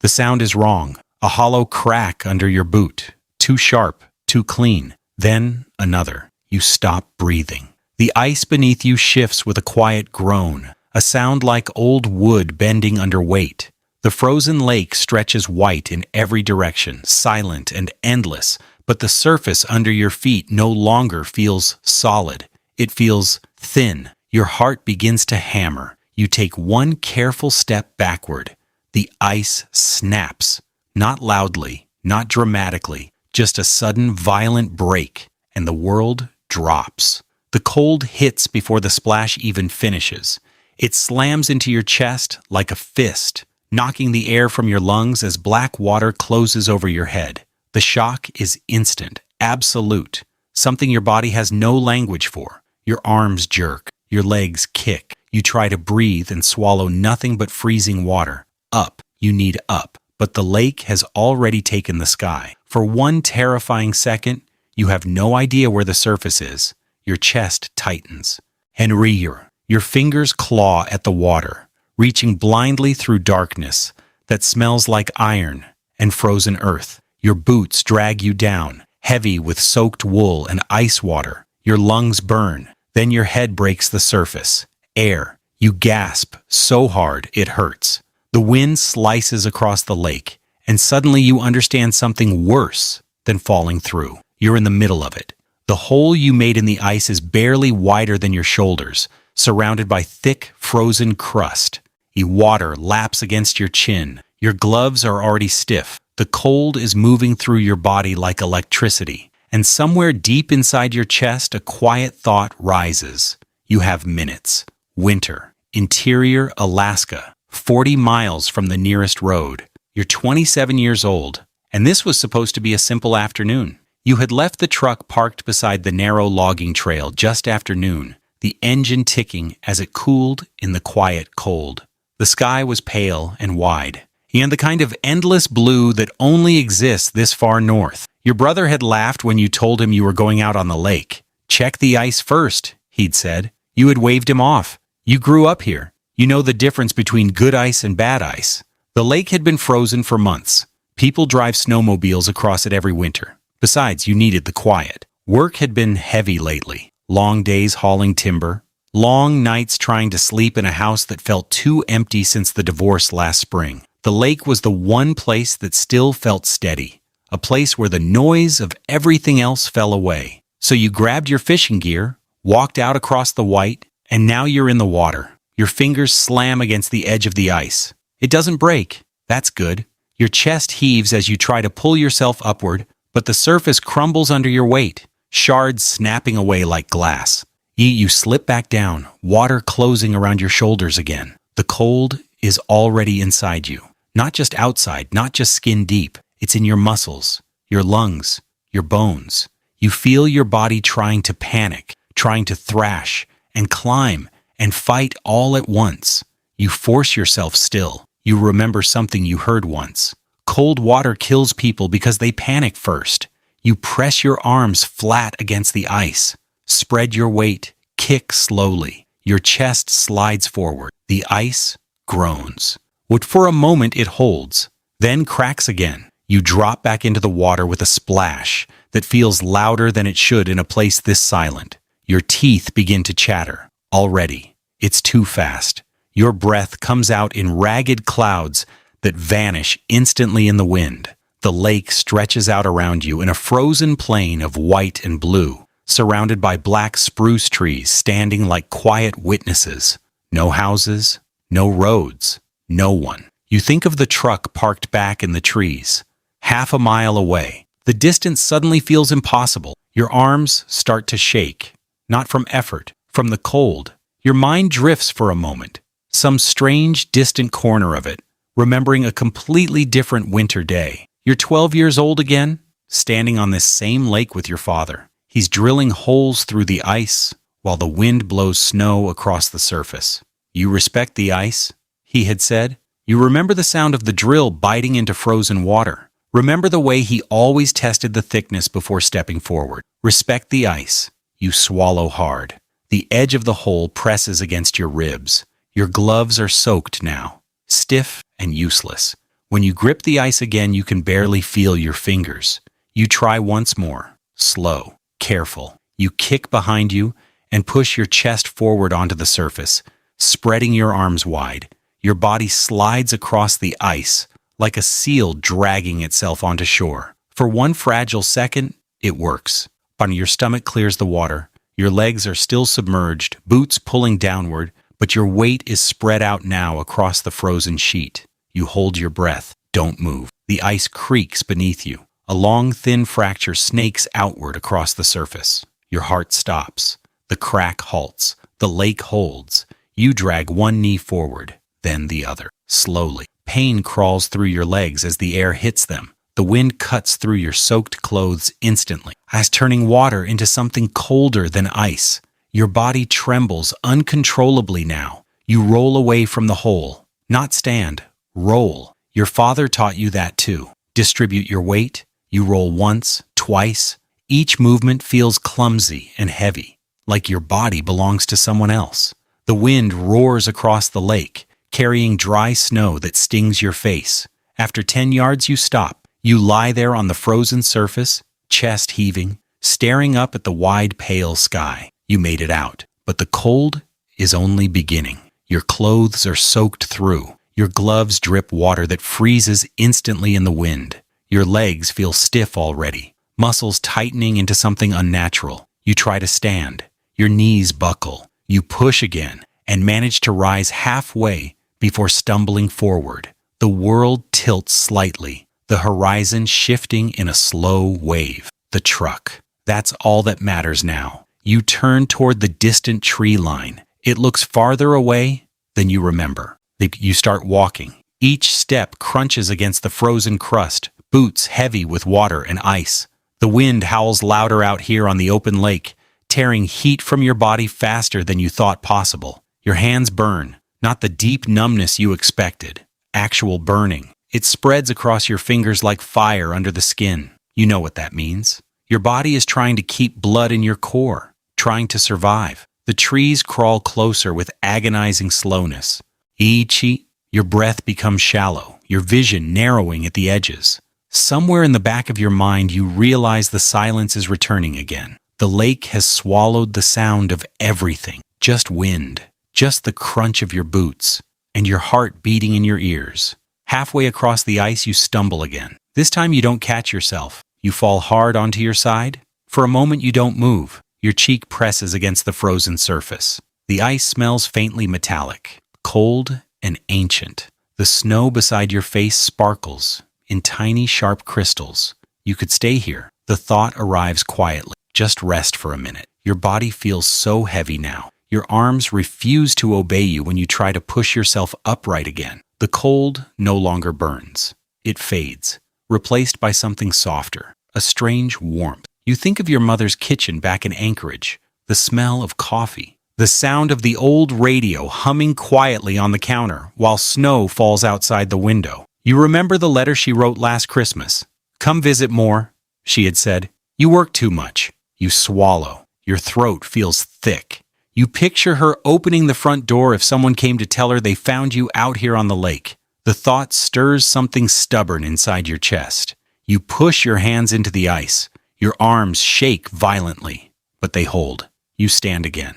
The sound is wrong. A hollow crack under your boot. Too sharp, too clean. Then another. You stop breathing. The ice beneath you shifts with a quiet groan, a sound like old wood bending under weight. The frozen lake stretches white in every direction, silent and endless, but the surface under your feet no longer feels solid. It feels thin. Your heart begins to hammer. You take one careful step backward. The ice snaps. Not loudly, not dramatically, just a sudden violent break, and the world drops. The cold hits before the splash even finishes. It slams into your chest like a fist, knocking the air from your lungs as black water closes over your head. The shock is instant, absolute, something your body has no language for. Your arms jerk, your legs kick. You try to breathe and swallow nothing but freezing water. Up, you need up. But the lake has already taken the sky. For one terrifying second, you have no idea where the surface is. Your chest tightens. Henry, your fingers claw at the water, reaching blindly through darkness that smells like iron and frozen earth. Your boots drag you down, heavy with soaked wool and ice water. Your lungs burn. Then your head breaks the surface. Air. You gasp so hard it hurts. The wind slices across the lake, and suddenly you understand something worse than falling through. You're in the middle of it. The hole you made in the ice is barely wider than your shoulders, surrounded by thick, frozen crust. Water laps against your chin. Your gloves are already stiff. The cold is moving through your body like electricity. And somewhere deep inside your chest, a quiet thought rises. You have minutes. Winter. Interior Alaska. 40 miles from the nearest road. You're 27 years old, and this was supposed to be a simple afternoon. You had left the truck parked beside the narrow logging trail just after noon, the engine ticking as it cooled in the quiet cold. The sky was pale and wide, and the kind of endless blue that only exists this far north. Your brother had laughed when you told him you were going out on the lake. "Check the ice first," he'd said. You had waved him off. You grew up here. You know the difference between good ice and bad ice. The lake had been frozen for months. People drive snowmobiles across it every winter. Besides, you needed the quiet. Work had been heavy lately. Long days hauling timber. Long nights trying to sleep in a house that felt too empty since the divorce last spring. The lake was the one place that still felt steady. A place where the noise of everything else fell away. So you grabbed your fishing gear, walked out across the white, and now you're in the water. Your fingers slam against the edge of the ice. It doesn't break. That's good. Your chest heaves as you try to pull yourself upward, but the surface crumbles under your weight, shards snapping away like glass. You slip back down, water closing around your shoulders again. The cold is already inside you. Not just outside, not just skin deep. It's in your muscles, your lungs, your bones. You feel your body trying to panic, trying to thrash and climb and fight all at once. You force yourself still. You remember something you heard once. Cold water kills people because they panic first. You press your arms flat against the ice. Spread your weight. Kick slowly. Your chest slides forward. The ice groans. What for a moment it holds, then cracks again. You drop back into the water with a splash that feels louder than it should in a place this silent. Your teeth begin to chatter. Already, it's too fast. Your breath comes out in ragged clouds that vanish instantly in the wind. The lake stretches out around you in a frozen plain of white and blue, surrounded by black spruce trees standing like quiet witnesses. No houses, no roads, no one. You think of the truck parked back in the trees, half a mile away. The distance suddenly feels impossible. Your arms start to shake, not from effort, from the cold. Your mind drifts for a moment, some strange, distant corner of it, remembering a completely different winter day. You're 12 years old again, standing on this same lake with your father. He's drilling holes through the ice while the wind blows snow across the surface. "You respect the ice," he had said. You remember the sound of the drill biting into frozen water. Remember the way he always tested the thickness before stepping forward. Respect the ice. You swallow hard. The edge of the hole presses against your ribs. Your gloves are soaked now, stiff and useless. When you grip the ice again, you can barely feel your fingers. You try once more. Slow, careful. You kick behind you and push your chest forward onto the surface, spreading your arms wide. Your body slides across the ice like a seal dragging itself onto shore. For one fragile second, it works. But your stomach clears the water. Your legs are still submerged, boots pulling downward, but your weight is spread out now across the frozen sheet. You hold your breath. Don't move. The ice creaks beneath you. A long, thin fracture snakes outward across the surface. Your heart stops. The crack halts. The lake holds. You drag one knee forward, then the other. Slowly. Pain crawls through your legs as the air hits them. The wind cuts through your soaked clothes instantly, as turning water into something colder than ice. Your body trembles uncontrollably now. You roll away from the hole. Not stand. Roll. Your father taught you that too. Distribute your weight. You roll once, twice. Each movement feels clumsy and heavy, like your body belongs to someone else. The wind roars across the lake, carrying dry snow that stings your face. After 10 yards, you stop. You lie there on the frozen surface, chest heaving, staring up at the wide, pale sky. You made it out, but the cold is only beginning. Your clothes are soaked through. Your gloves drip water that freezes instantly in the wind. Your legs feel stiff already, muscles tightening into something unnatural. You try to stand. Your knees buckle. You push again and manage to rise halfway before stumbling forward. The world tilts slightly, the horizon shifting in a slow wave. The truck. That's all that matters now. You turn toward the distant tree line. It looks farther away than you remember. You start walking. Each step crunches against the frozen crust, boots heavy with water and ice. The wind howls louder out here on the open lake, tearing heat from your body faster than you thought possible. Your hands burn, not the deep numbness you expected. Actual burning. It spreads across your fingers like fire under the skin. You know what that means. Your body is trying to keep blood in your core, trying to survive. The trees crawl closer with agonizing slowness. Your breath becomes shallow, your vision narrowing at the edges. Somewhere in the back of your mind, you realize the silence is returning again. The lake has swallowed the sound of everything. Just wind, just the crunch of your boots, and your heart beating in your ears. Halfway across the ice, you stumble again. This time you don't catch yourself. You fall hard onto your side. For a moment you don't move. Your cheek presses against the frozen surface. The ice smells faintly metallic, cold and ancient. The snow beside your face sparkles in tiny, sharp crystals. You could stay here. The thought arrives quietly. Just rest for a minute. Your body feels so heavy now. Your arms refuse to obey you when you try to push yourself upright again. The cold no longer burns. It fades, replaced by something softer, a strange warmth. You think of your mother's kitchen back in Anchorage, the smell of coffee, the sound of the old radio humming quietly on the counter while snow falls outside the window. You remember the letter she wrote last Christmas. "Come visit more," she had said. "You work too much." You swallow. Your throat feels thick. You picture her opening the front door if someone came to tell her they found you out here on the lake. The thought stirs something stubborn inside your chest. You push your hands into the ice. Your arms shake violently, but they hold. You stand again.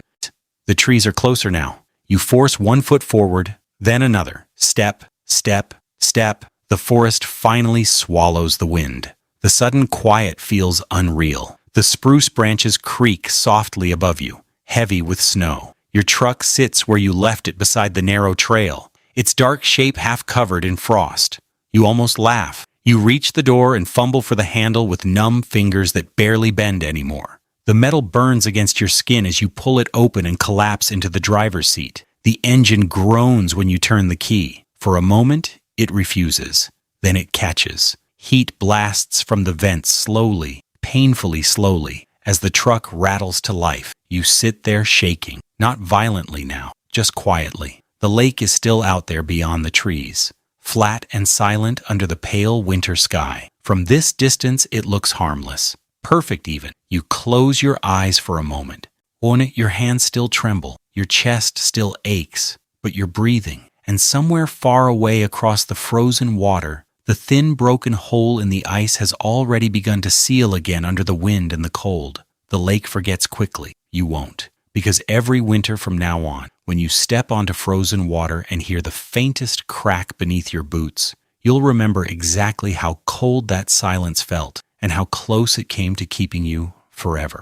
The trees are closer now. You force one foot forward, then another. Step, step, step. The forest finally swallows the wind. The sudden quiet feels unreal. The spruce branches creak softly above you, heavy with snow. Your truck sits where you left it beside the narrow trail, its dark shape half covered in frost. You almost laugh. You reach the door and fumble for the handle with numb fingers that barely bend anymore. The metal burns against your skin as you pull it open and collapse into the driver's seat. The engine groans when you turn the key. For a moment, it refuses. Then it catches. Heat blasts from the vents slowly, painfully slowly, as the truck rattles to life. You sit there shaking, not violently now, just quietly. The lake is still out there beyond the trees, flat and silent under the pale winter sky. From this distance, it looks harmless, perfect even. You close your eyes for a moment. On it, your hands still tremble, your chest still aches, but you're breathing. And somewhere far away across the frozen water, the thin broken hole in the ice has already begun to seal again under the wind and the cold. The lake forgets quickly. You won't. Because every winter from now on, when you step onto frozen water and hear the faintest crack beneath your boots, you'll remember exactly how cold that silence felt and how close it came to keeping you forever.